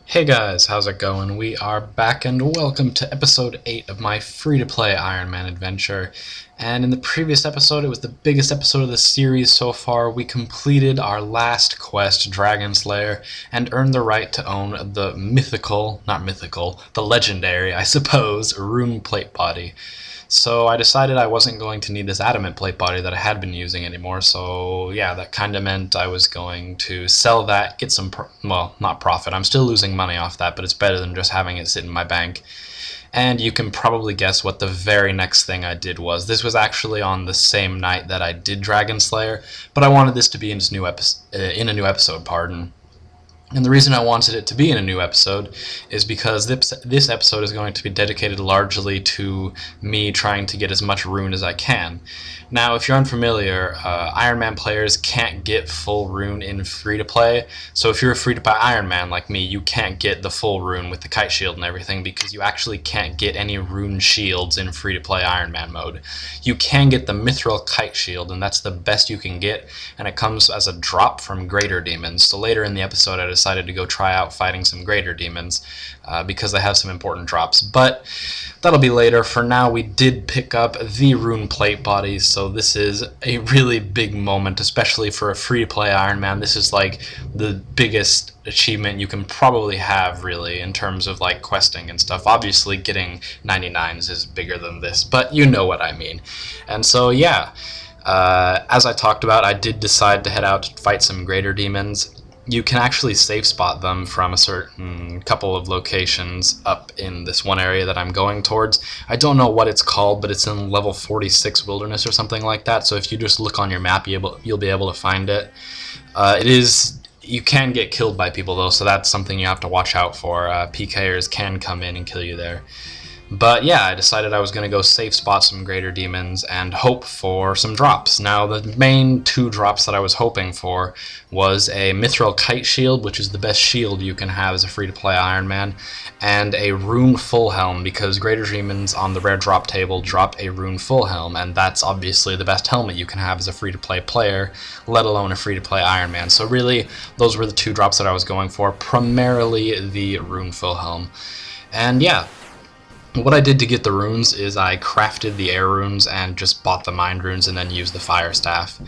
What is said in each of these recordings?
Hey guys, how's it going? We are back and welcome to episode 8 of my free-to-play Ironman adventure. And in the previous episode, it was the biggest episode of the series so far. We completed our last quest, Dragon Slayer, and earned the right to own the the legendary, I suppose, rune plate body. So I decided I wasn't going to need this adamant plate body that I had been using anymore, so yeah, that kind of meant I was going to sell that, get some, well, not profit, I'm still losing money off that, but it's better than just having it sit in my bank. And you can probably guess what the very next thing I did was. This was actually on the same night that I did Dragon Slayer, but I wanted this to be in a new episode, pardon. And the reason I wanted it to be in a new episode is because this episode is going to be dedicated largely to me trying to get as much rune as I can. Now, if you're unfamiliar, Ironman players can't get full rune in free-to-play, so if you're a free-to-play Ironman like me, you can't get the full rune with the kite shield and everything because you actually can't get any rune shields in free-to-play Ironman mode. You can get the mithril kite shield, and that's the best you can get, and it comes as a drop from greater demons. So later in the episode, I decided to go try out fighting some greater demons because they have some important drops, but that'll be later. For now, we did pick up the rune plate bodies, so this is a really big moment, especially for a free-to-play Ironman. This is like the biggest achievement you can probably have, really, in terms of like questing and stuff. Obviously, getting 99s is bigger than this, but you know what I mean. And so, yeah, as I talked about, I did decide to head out to fight some greater demons. You can actually safe spot them from a certain couple of locations up in this one area that I'm going towards. I don't know what it's called, but it's in level 46 wilderness or something like that, so if you just look on your map, you'll be able to find it. You can get killed by people though, so that's something you have to watch out for. PKers can come in and kill you there. But yeah, I decided I was going to go safe spot some greater demons and hope for some drops. Now, the main two drops that I was hoping for was a mithril kite shield, which is the best shield you can have as a free-to-play Ironman, and a rune full helm, because greater demons on the rare drop table drop a rune full helm, and that's obviously the best helmet you can have as a free-to-play player, let alone a free-to-play Ironman. So really, those were the two drops that I was going for, primarily the rune full helm. And yeah, what I did to get the runes is I crafted the air runes and just bought the mind runes and then used the fire staff.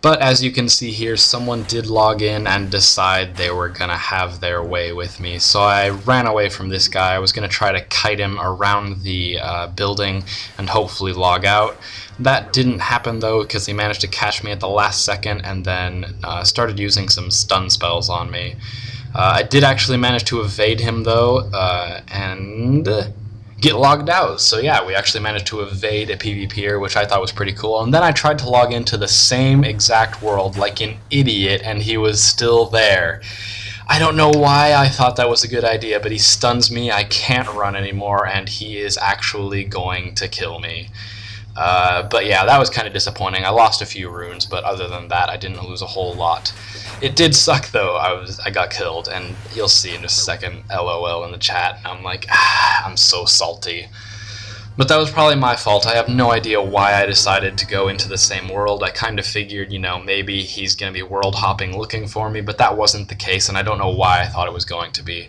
But as you can see here, someone did log in and decide they were gonna have their way with me. So I ran away from this guy. I was gonna try to kite him around the building and hopefully log out. That didn't happen though, because he managed to catch me at the last second and then started using some stun spells on me. I did actually manage to evade him though, and get logged out. So yeah, we actually managed to evade a PvPer, which I thought was pretty cool. And then I tried to log into the same exact world like an idiot, and he was still there. I don't know why I thought that was a good idea, but he stuns me, I can't run anymore, and he is actually going to kill me. But yeah, that was kind of disappointing. I lost a few runes, but other than that, I didn't lose a whole lot. It did suck though. I got killed, and you'll see in just a second, LOL in the chat. I'm like, I'm so salty. But that was probably my fault. I have no idea why I decided to go into the same world. I kind of figured, maybe he's going to be world hopping looking for me, but that wasn't the case, and I don't know why I thought it was going to be.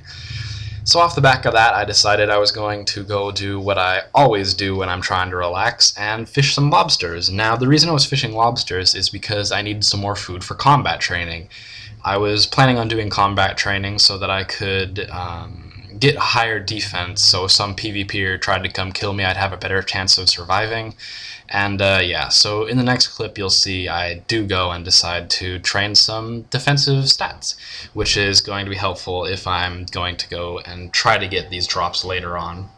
So off the back of that, I decided I was going to go do what I always do when I'm trying to relax, and fish some lobsters. Now, the reason I was fishing lobsters is because I needed some more food for combat training. I was planning on doing combat training so that I could get higher defense, so if some PvPer tried to come kill me, I'd have a better chance of surviving. And yeah, so in the next clip you'll see I do go and decide to train some defensive stats, which is going to be helpful if I'm going to go and try to get these drops later on.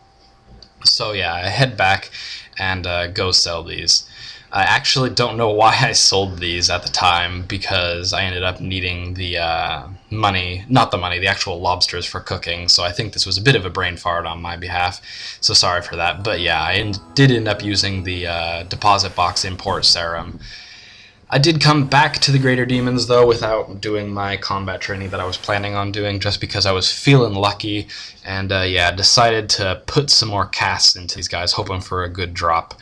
So yeah, I head back and go sell these. I actually don't know why I sold these at the time, because I ended up needing the the actual lobsters for cooking, so I think this was a bit of a brain fart on my behalf, so sorry for that. But yeah, I did end up using the deposit box import serum. I did come back to the greater demons though without doing my combat training that I was planning on doing, just because I was feeling lucky, and yeah, decided to put some more casts into these guys, hoping for a good drop.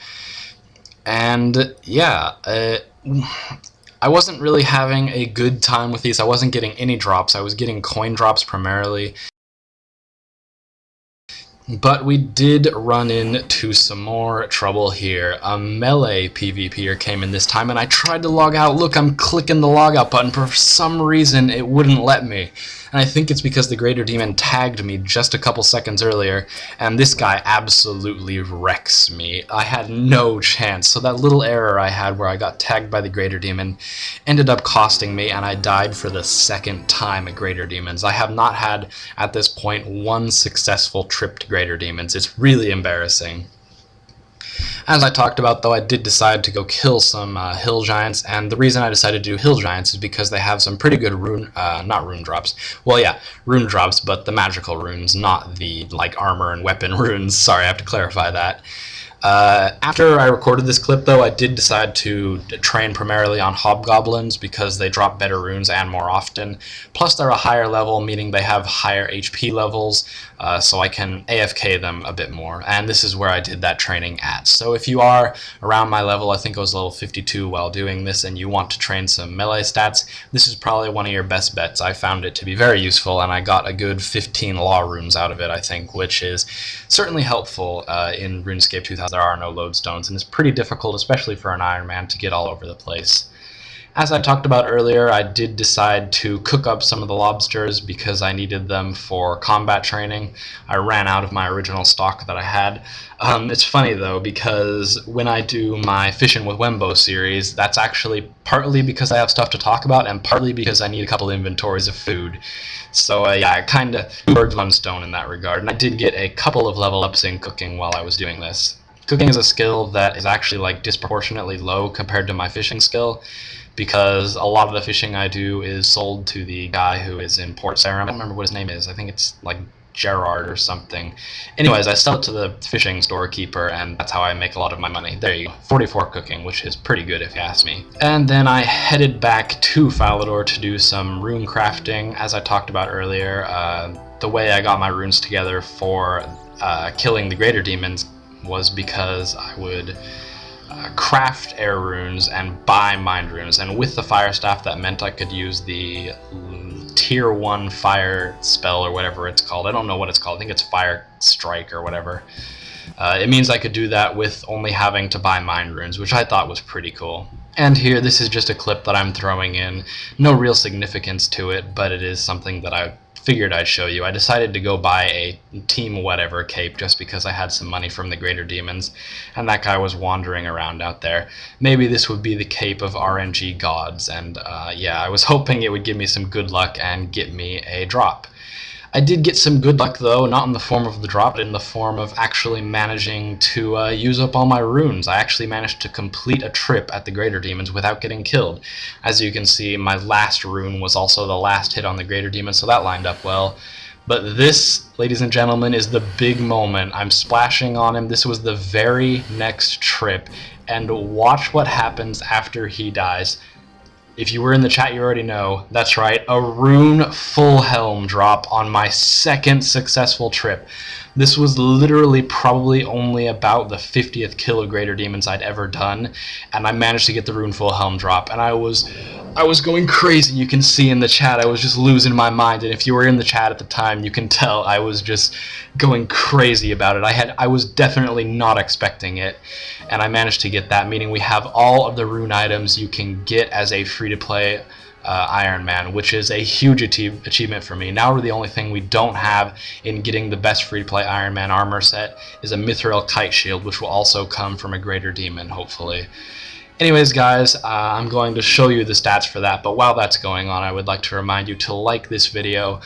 And yeah, I wasn't really having a good time with these. I wasn't getting any drops. I was getting coin drops primarily, But we did run into some more trouble here. A melee PvPer came in this time, and I tried to log out. Look, I'm clicking the logout button. For some reason, it wouldn't let me. And I think it's because the Greater Demon tagged me just a couple seconds earlier, and this guy absolutely wrecks me. I had no chance. So that little error I had where I got tagged by the Greater Demon ended up costing me, and I died for the second time at Greater Demons. I have not had, at this point, one successful trip to Greater Demons. It's really embarrassing. As I talked about, though, I did decide to go kill some hill giants, and the reason I decided to do hill giants is because they have some pretty good not rune drops. Well, yeah, rune drops, but the magical runes, not the, like, armor and weapon runes. Sorry, I have to clarify that. After I recorded this clip, though, I did decide to train primarily on hobgoblins because they drop better runes and more often. Plus, they're a higher level, meaning they have higher HP levels, so I can AFK them a bit more. And this is where I did that training at. So if you are around my level, I think I was level 52 while doing this, and you want to train some melee stats, this is probably one of your best bets. I found it to be very useful, and I got a good 15 law runes out of it, I think, which is certainly helpful in RuneScape 2000. There are no lodestones, and it's pretty difficult, especially for an Ironman, to get all over the place. As I talked about earlier, I did decide to cook up some of the lobsters because I needed them for combat training. I ran out of my original stock that I had. It's funny, though, because when I do my Fishing with Wembo series, that's actually partly because I have stuff to talk about and partly because I need a couple inventories of food. So yeah, I kind of birds one stone in that regard, and I did get a couple of level ups in cooking while I was doing this. Cooking is a skill that is actually like disproportionately low compared to my fishing skill, because a lot of the fishing I do is sold to the guy who is in Port Sarim. I don't remember what his name is. I think it's like Gerard or something. Anyways, I sell it to the fishing storekeeper, and that's how I make a lot of my money. There you go. 44 cooking, which is pretty good if you ask me. And then I headed back to Falador to do some rune crafting. As I talked about earlier, the way I got my runes together for killing the Greater Demons was because I would craft air runes and buy mind runes, and with the fire staff that meant I could use the tier 1 fire spell or whatever it's called. I don't know what it's called. I think it's fire strike or whatever. It means I could do that with only having to buy mind runes, which I thought was pretty cool. And here, this is just a clip that I'm throwing in. No real significance to it, but it is something that I figured I'd show you. I decided to go buy a Team Whatever cape just because I had some money from the Greater Demons, and that guy was wandering around out there. Maybe this would be the cape of RNG gods, and yeah, I was hoping it would give me some good luck and get me a drop. I did get some good luck, though, not in the form of the drop, but in the form of actually managing to use up all my runes. I actually managed to complete a trip at the Greater Demons without getting killed. As you can see, my last rune was also the last hit on the Greater Demons, so that lined up well. But this, ladies and gentlemen, is the big moment. I'm splashing on him. This was the very next trip, and watch what happens after he dies. If you were in the chat, you already know. That's right, a rune full helm drop on my second successful trip. This was literally probably only about the 50th kill of Greater Demons I'd ever done, and I managed to get the rune full helm drop, and I was going crazy. You can see in the chat I was just losing my mind, and if you were in the chat at the time, you can tell I was just going crazy about it. I was definitely not expecting it, and I managed to get that, meaning we have all of the rune items you can get as a free-to-play Ironman, which is a huge achievement for me. Now the only thing we don't have in getting the best free-to-play Ironman armor set is a Mithril Kite Shield, which will also come from a Greater Demon, hopefully. Anyways, guys, I'm going to show you the stats for that, but while that's going on, I would like to remind you to like this video,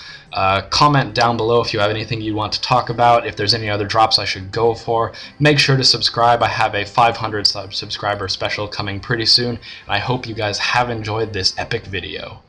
comment down below if you have anything you want to talk about, if there's any other drops I should go for. Make sure to subscribe. I have a 500 subscriber special coming pretty soon, and I hope you guys have enjoyed this epic video.